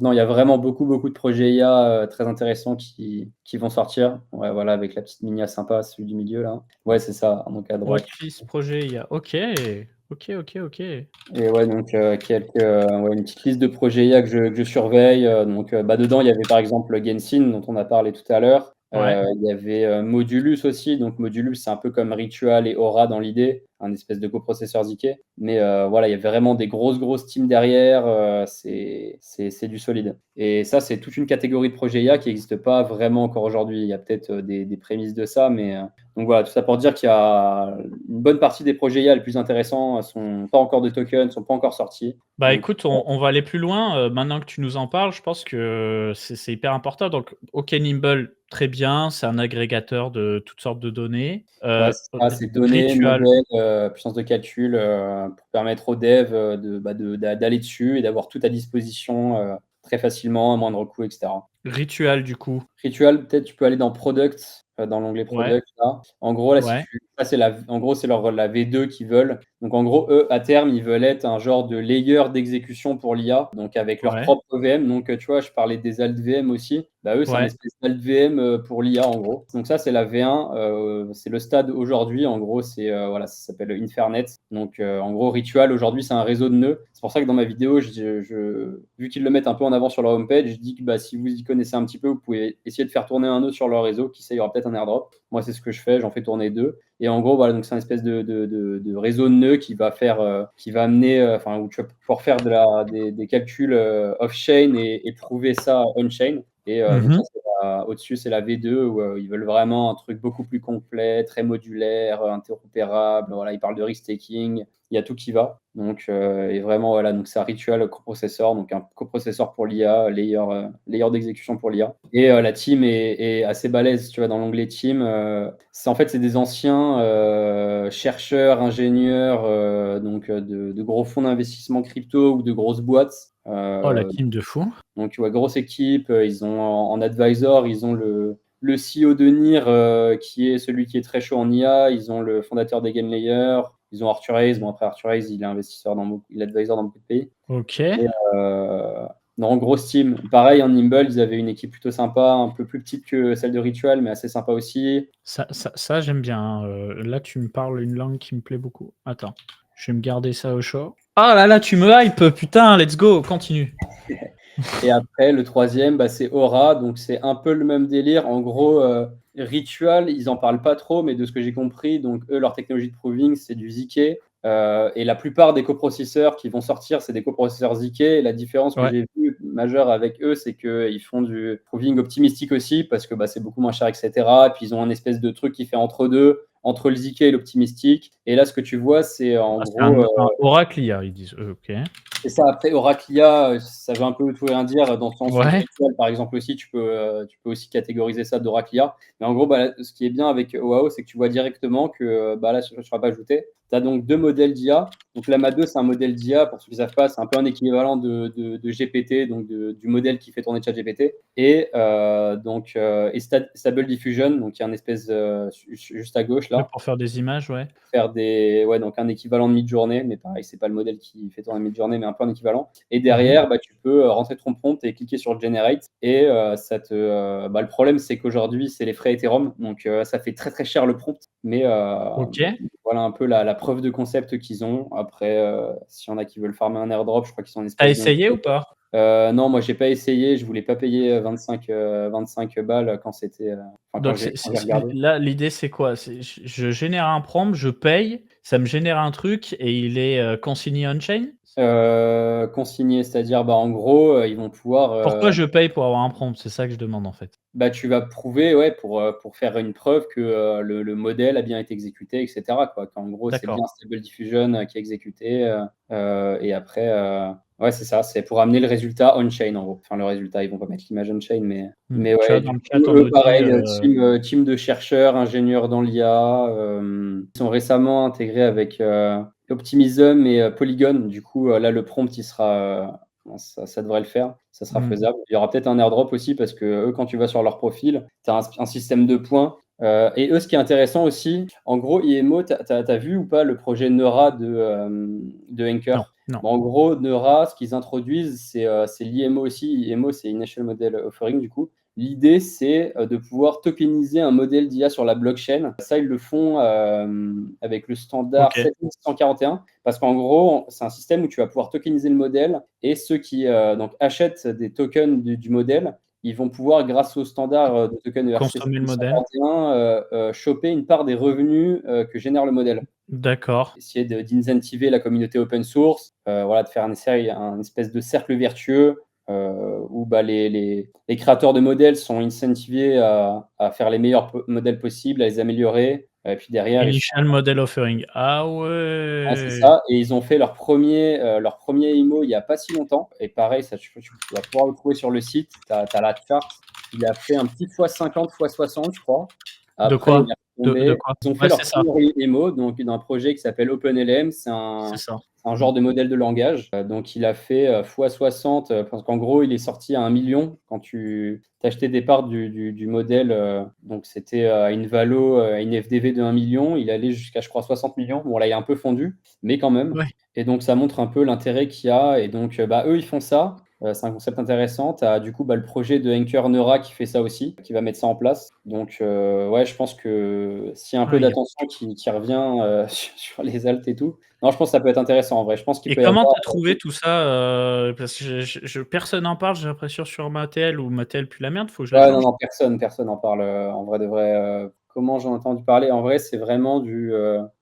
non, il y a vraiment beaucoup de projets IA très intéressants qui vont sortir. Ouais, voilà, avec la petite mini sympa, celui du milieu là. Ouais, c'est ça, donc à droite. Watchlist projet IA. OK. OK. Et ouais, donc ouais, une petite liste de projets IA que je surveille. Donc, dedans, il y avait par exemple Genshin, dont on a parlé tout à l'heure. Ouais. Il y avait Modulus aussi. Donc, Modulus, c'est un peu comme Ritual et Aura dans l'idée, un espèce de coprocesseur ZK. Mais voilà, il y avait vraiment des grosses teams derrière. C'est du solide. Et ça, c'est toute une catégorie de projets IA qui n'existe pas vraiment encore aujourd'hui. Il y a peut-être des prémices de ça, mais donc voilà, tout ça pour dire qu'il y a une bonne partie des projets IA les plus intéressants sont pas encore de tokens, sont pas encore sortis. Bah, Donc, écoute, on va aller plus loin, maintenant que tu nous en parles, je pense que c'est hyper important. Donc OK, Nimble, très bien, c'est un agrégateur de toutes sortes de données. ouais, c'est ça, c'est données, Ritual, modèles, puissance de calcul, pour permettre aux devs d'aller dessus et d'avoir tout à disposition très facilement, à moindre coût, etc. Ritual du coup. Ritual, peut-être tu peux aller dans Product, dans l'onglet Ouais, Product là. En gros, là, si ouais, tu ça c'est en gros, c'est la V2 qu'ils veulent. Donc en gros, eux, à terme, ils veulent être un genre de layer d'exécution pour l'IA, donc avec leur ouais, propre VM. Donc tu vois, je parlais des alt VM aussi. Eux, c'est un ouais. espèce d'alt VM pour l'IA en gros. Donc ça, c'est la V1, c'est le stade aujourd'hui. En gros, c'est voilà, ça s'appelle Infernet. Donc en gros, Ritual aujourd'hui, c'est un réseau de nœuds. C'est pour ça que dans ma vidéo, vu qu'ils le mettent un peu en avant sur leur homepage, je dis que si vous y connaissez un petit peu, vous pouvez essayer de faire tourner un nœud sur leur réseau. Qui sait, il y aura peut-être un airdrop. Moi, c'est ce que je fais, j'en fais tourner 2. Et en gros, voilà, donc c'est un espèce de réseau de nœuds qui va amener, où tu vas pouvoir faire des calculs off-chain et prouver ça on-chain. Et donc ça, Mmh. au-dessus, c'est la V2 où ils veulent vraiment un truc beaucoup plus complet, très modulaire, interopérable. Voilà, ils parlent de risk taking, il y a tout qui va. Donc, et vraiment, voilà, donc c'est un Ritual coprocesseur, donc un coprocesseur pour l'IA, layer d'exécution pour l'IA. Et la team est assez balèze, tu vois, dans l'onglet team. En fait, c'est des anciens chercheurs, ingénieurs, de gros fonds d'investissement crypto ou de grosses boîtes. Oh, la team de fou. Donc, ouais, grosse équipe. Ils ont en advisor, ils ont le CEO de NIR, qui est celui qui est très chaud en IA. Ils ont le fondateur des Game Layers. Ils ont Arthur Hayes. Bon, après, Arthur Hayes, il est investisseur il est advisor dans beaucoup de pays. OK. Et, non, grosse team. Pareil, en Nimble, ils avaient une équipe plutôt sympa, un peu plus petite que celle de Ritual, mais assez sympa aussi. Ça j'aime bien, hein, là, tu me parles une langue qui me plaît beaucoup. Attends, je vais me garder ça au chaud. Ah là là, tu me hype, putain, let's go, continue. Et après, le troisième, c'est Aura. Donc, c'est un peu le même délire. En gros, Ritual, ils en parlent pas trop, mais de ce que j'ai compris, donc eux, leur technologie de proving, c'est du ZK. Et la plupart des coprocesseurs qui vont sortir, c'est des coprocesseurs ZK. Et la différence que Ouais. j'ai vue majeure avec eux, c'est qu'ils font du proving optimistique aussi, parce que c'est beaucoup moins cher, etc. Et puis, ils ont un espèce de truc qui fait entre deux, entre le ZK et l'optimistique. Et là, ce que tu vois, c'est en Ah, c'est gros. un Oracle IA, ils disent, OK. C'est ça, après Oraclia, ça veut un peu tout et rien dire, dans le sens où Ouais. Ritual, par exemple, aussi, tu peux aussi catégoriser ça d'Oraclia. Mais en gros, ce qui est bien avec OAO, c'est que tu vois directement que là, sur la page ajoutée, tu as donc deux modèles d'IA. Donc Llama 2, c'est un modèle d'IA, pour ceux qui ne savent pas, c'est un peu un équivalent de GPT, donc du modèle qui fait tourner ChatGPT. Et Stable Diffusion, donc il y a un espèce juste à gauche Ouais, là, pour faire des images, ouais. faire donc un équivalent de mid-journée, mais pareil, c'est pas le modèle qui fait tourner mid-journée, mais un peu un équivalent. Et Mmh. derrière, tu peux rentrer ton prompt et cliquer sur Generate. Et le problème, c'est qu'aujourd'hui, c'est les frais Ethereum, donc ça fait très cher le prompt. Mais OK. voilà un peu la preuve de concept qu'ils ont. Après, s'il y en a qui veulent farmer un airdrop, je crois qu'ils sont en Tu as espèce de. essayé ou pas? Non, moi j'ai pas essayé, je voulais pas payer 25 balles quand c'était Donc quand j'ai regardé. là, l'idée, c'est quoi? C'est je génère un prompt, je paye, ça me génère un truc et il est, consigné on-chain? Consigné, c'est-à-dire en gros, ils vont pouvoir Pourquoi je paye pour avoir un prompt? C'est ça que je demande, en fait. tu vas prouver, ouais, pour faire une preuve que le modèle a bien été exécuté, et cetera, quoi. Qu'en gros, c'est D'accord. bien Stable Diffusion qui est exécuté. Et après, ouais, c'est ça, c'est pour amener le résultat on-chain, en gros. Enfin, le résultat, ils vont pas mettre l'image on-chain, mais Tu vois, ouais, dans du le coup, chat, on eux, nous dit, pareil, team de chercheurs, ingénieurs dans l'IA. Ils sont récemment intégrés avec Optimism et Polygon. Du coup, là, le prompt, il sera. Ça devrait le faire, ça sera mmh. faisable. Il y aura peut-être un airdrop aussi parce que eux, quand tu vas sur leur profil, tu as un système de points Et eux, ce qui est intéressant aussi, en gros, IMO, tu as vu ou pas le projet Neura de Non, Anchor? non. Bon, en gros, Neura, ce qu'ils introduisent, c'est l'IMO aussi. IMO, c'est Initial Model Offering, du coup. L'idée, c'est de pouvoir tokeniser un modèle d'IA sur la blockchain. Ça, ils le font avec le standard Ok. 7641, parce qu'en gros, c'est un système où tu vas pouvoir tokeniser le modèle et ceux qui donc, achètent des tokens du modèle, ils vont pouvoir, grâce au standard de token ERC Consommer le modèle. 7641, choper une part des revenus que génère le modèle. D'accord. Essayer d'incentiver la communauté open source, voilà, de faire un espèce de cercle vertueux où bah, les créateurs de modèles sont incentivés à faire les meilleurs modèles possibles, à les améliorer. Et puis derrière, ils Initial Model Offering. Ah Ouais, c'est ouais! ça. Et ils ont fait leur premier IMO il n'y a pas si longtemps. Et pareil, ça, tu vas pouvoir le trouver sur le site. Tu as la charte. Il a fait un petit x50, x60, je crois. De Après, quoi? il est De retombé. quoi? Ils ont fait Ouais, leur c'est ça, premier IMO donc, d'un projet qui s'appelle OpenLM. c'est ça. C'est un genre de modèle de langage. Donc, il a fait x60 parce qu'en gros, il est sorti à 1 million quand tu achetais des parts du modèle. Donc, c'était une valo, une FDV de 1 million. Il allait jusqu'à, je crois, 60 millions. Bon, là, il a un peu fondu, mais quand même. Ouais. Et donc, ça montre un peu l'intérêt qu'il y a. Et donc, bah, eux, ils font ça. C'est un concept intéressant. Tu as du coup bah, le projet de Anchor Neura qui fait ça aussi, qui va mettre ça en place. Donc, ouais, je pense que s'il y a un peu Ah, il y a d'attention qui revient sur les altes et tout, non, je pense que ça peut être intéressant en vrai. Je pense qu'il Et peut y comment avoir. tu as trouvé tout ça? Parce que personne n'en parle, j'ai l'impression, sur Mattel ou Mattel pue la merde, faut que je la Ouais, non, change. non, personne n'en parle en vrai de vrai. Comment j'en ai entendu parler? En vrai, c'est vraiment du.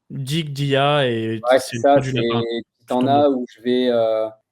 Dig d'IA et Ouais, c'est c'est le ça. trou du lapin. Je T'en tombe as dessus. où je vais.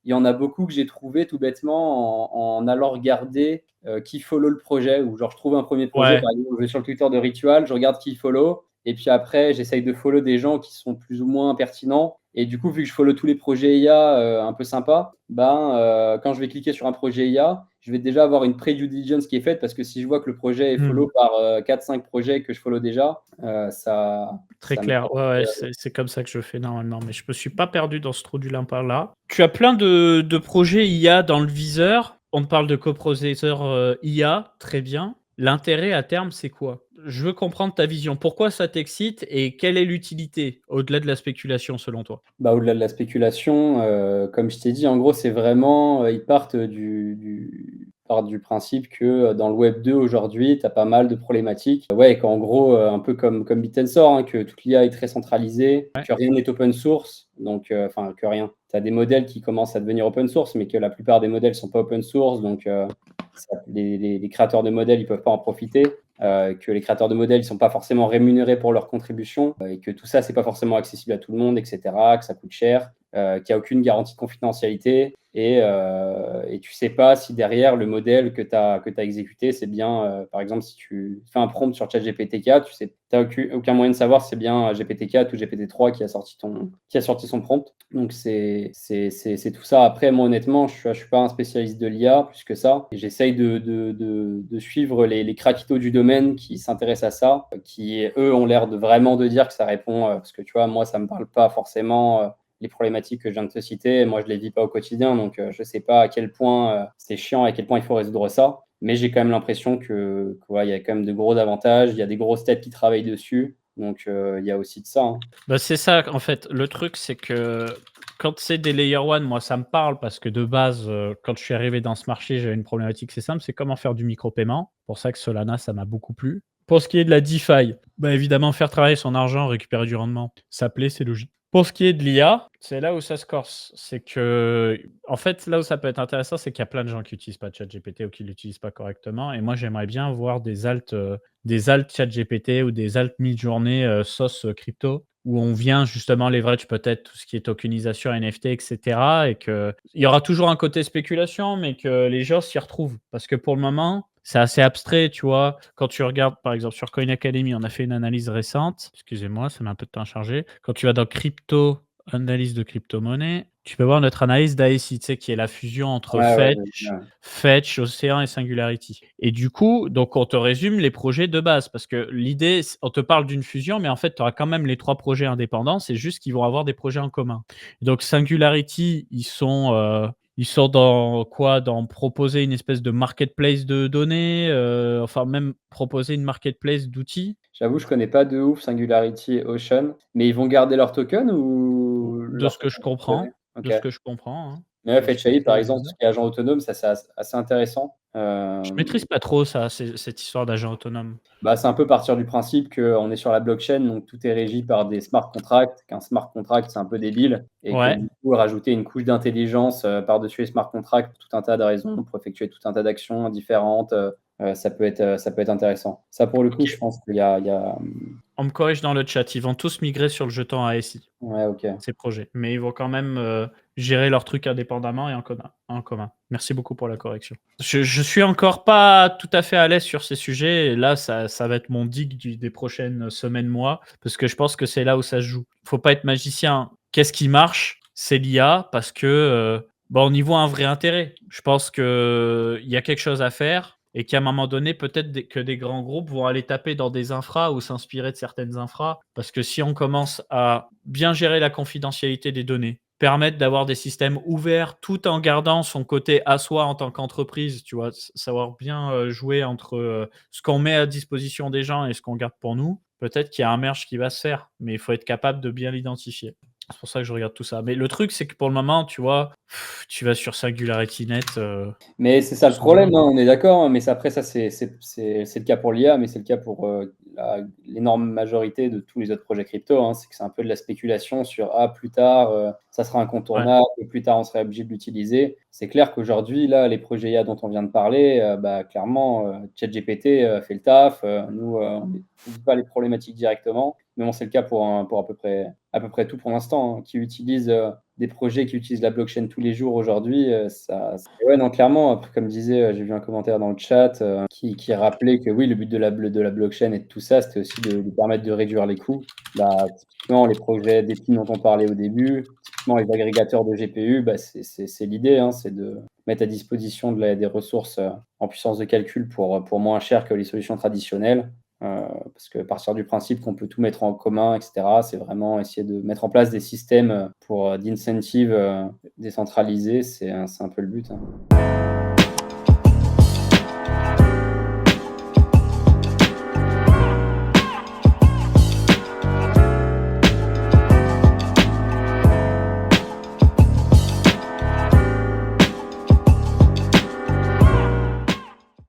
Il y en a beaucoup que j'ai trouvé tout bêtement en allant regarder qui follow le projet. Ou genre, je trouve un premier projet, Ouais, par exemple, je vais sur le Twitter de Ritual, je regarde qui follow. Et puis après, j'essaye de follow des gens qui sont plus ou moins pertinents. Et du coup, vu que je follow tous les projets IA un peu sympas, quand je vais cliquer sur un projet IA, je vais déjà avoir une pré-due diligence qui est faite parce que si je vois que le projet est mmh, follow par 4-5 projets que je follow déjà, très ça me clair. Ouais, ouais, c'est comme ça que je fais normalement, mais je me suis pas perdu dans ce trou du lapin là. Tu as plein de projets IA dans le viseur. On te parle de coprocesseurs, IA, très bien. L'intérêt à terme, c'est quoi? Je veux comprendre ta vision. Pourquoi ça t'excite et quelle est l'utilité, au-delà de la spéculation selon toi? Bah, au-delà de la spéculation, comme je t'ai dit, en gros, c'est vraiment, ils partent du principe que dans le Web 2 aujourd'hui, tu as pas mal de problématiques. Ouais, qu'en gros, un peu comme Bitensor, hein, que toute l'IA est très centralisée, Ouais, que rien n'est open source, donc enfin que rien. Tu as des modèles qui commencent à devenir open source, mais que la plupart des modèles sont pas open source, donc les créateurs de modèles, ils peuvent pas en profiter. Que les créateurs de modèles ne sont pas forcément rémunérés pour leur contribution et que tout ça, c'est pas forcément accessible à tout le monde, etc., que ça coûte cher, qu'il n'y a aucune garantie de confidentialité et tu sais pas si derrière le modèle que tu as exécuté, c'est bien, par exemple, si tu fais un prompt sur ChatGPT-4, tu sais, n'as aucun moyen de savoir si c'est bien GPT-4 ou GPT-3 qui a sorti son prompt. Donc, c'est tout ça. Après, moi, honnêtement, je ne suis pas un spécialiste de l'IA plus que ça. J'essaye de suivre les craquitos du domaine qui s'intéressent à ça, qui, eux, ont l'air de vraiment de dire que ça répond, parce que tu vois, moi, ça ne me parle pas forcément. Les problématiques que je viens de te citer, moi je ne les vis pas au quotidien, donc je ne sais pas à quel point c'est chiant, à quel point il faut résoudre ça. Mais j'ai quand même l'impression que voilà, il y a quand même de gros avantages, il y a des grosses têtes qui travaillent dessus, donc il y a aussi de ça. Hein. bah, c'est ça en fait. Le truc, c'est que quand c'est des layer one, moi ça me parle parce que de base, quand je suis arrivé dans ce marché, j'avais une problématique, c'est simple, c'est comment faire du micro-paiement. Pour ça que Solana, ça m'a beaucoup plu. Pour ce qui est de la DeFi, bah, évidemment faire travailler son argent, récupérer du rendement, ça plaît, c'est logique. Pour ce qui est de l'IA, c'est là où ça se corse. C'est que, en fait, là où ça peut être intéressant, c'est qu'il y a plein de gens qui utilisent pas ChatGPT ou qui l'utilisent pas correctement et moi j'aimerais bien voir des alt ChatGPT ou des alt mid-journée, sauce, crypto, où on vient justement leverage peut-être tout ce qui est tokenisation, NFT et cetera et qu'il y aura toujours un côté spéculation, mais que les gens s'y retrouvent. Parce que pour le moment, c'est assez abstrait, tu vois? Quand tu regardes, par exemple, sur Coin Academy, on a fait une analyse récente. Excusez-moi, ça met un peu de temps à charger. Quand tu vas dans crypto, analyse de crypto-monnaie, tu peux voir notre analyse d'AESI, tu sais, qui est la fusion entre Ouais, ouais, ouais. Fetch, Océan et Singularity. Et du coup, donc on te résume les projets de base parce que l'idée, on te parle d'une fusion, mais en fait, tu auras quand même les 3 projets indépendants, c'est juste qu'ils vont avoir des projets en commun. Donc Singularity, ils sont dans quoi? Dans proposer une espèce de marketplace de données, enfin même proposer une marketplace d'outils J'avoue, je connais pas de ouf Singularity et Ocean, mais ils vont garder leur token ou De leur ce que je token préféré? comprends, OK. de ce que je comprends, hein, Mais ouais, de ce que Fetch AI, je par vois exemple, tout dedans. ce qui est agent autonome, ça, c'est assez intéressant. Je maîtrise pas trop ça, cette histoire d'agent autonome. Bah, c'est un peu partir du principe qu'on est sur la blockchain, donc tout est régi par des smart contracts, qu'un smart contract, c'est un peu débile et que Ouais, du coup, rajouter une couche d'intelligence, par-dessus les smart contracts pour tout un tas de raisons, pour effectuer tout un tas d'actions différentes, ça peut être intéressant. Ça, pour le coup, je OK. pense qu'il y a, On me corrige dans le chat, ils vont tous migrer sur le jeton ASI, ouais, OK. ces projets, mais ils vont quand même, gérer leurs trucs indépendamment et en commun. Merci beaucoup pour la correction. Je suis encore pas tout à fait à l'aise sur ces sujets et là, ça va être mon dig des prochaines semaines, mois, parce que je pense que c'est là où ça se joue. Faut pas être magicien. Qu'est-ce qui marche? C'est l'IA parce que, bah, on y voit un vrai intérêt. Je pense qu'il y a quelque chose à faire et qu'à un moment donné, peut-être que des grands groupes vont aller taper dans des infras ou s'inspirer de certaines infras. Parce que si on commence à bien gérer la confidentialité des données, permettre d'avoir des systèmes ouverts tout en gardant son côté à soi en tant qu'entreprise, tu vois, savoir bien jouer entre ce qu'on met à disposition des gens et ce qu'on garde pour nous, peut-être qu'il y a un merge qui va se faire, mais il faut être capable de bien l'identifier. C'est pour ça que je regarde tout ça. Mais le truc, c'est que pour le moment, tu vois, tu vas sur SingularityNet. Mais c'est ça le Souvent. problème, hein, on est d'accord, hein, mais après ça, c'est le cas pour l'IA, mais c'est le cas pour l'énorme majorité de tous les autres projets crypto, hein, c'est que c'est un peu de la spéculation sur plus tard, ça sera Ouais. incontournable, plus tard on sera obligé de l'utiliser. C'est clair qu'aujourd'hui, là, les projets IA dont on vient de parler, bah, clairement, ChatGPT fait le taf, nous, on ne vit pas les problématiques directement, mais bon, c'est le cas pour à peu près tout pour l'instant, hein, qui utilise des projets qui utilisent la blockchain tous les jours aujourd'hui, ouais, non, clairement, après, comme disait, j'ai vu un commentaire dans le chat qui rappelait que oui, le but de la blockchain et de tout ça, c'était aussi de permettre de réduire les coûts. Bah, typiquement, les projets d'Epine dont on parlait au début, typiquement les agrégateurs de GPU, bah, c'est l'idée, hein, c'est de mettre à disposition des ressources en puissance de calcul pour moins cher que les solutions traditionnelles. Parce que partir du principe qu'on peut tout mettre en commun, etc., c'est vraiment essayer de mettre en place des systèmes pour d'incentives décentralisés, c'est un peu le but, hein.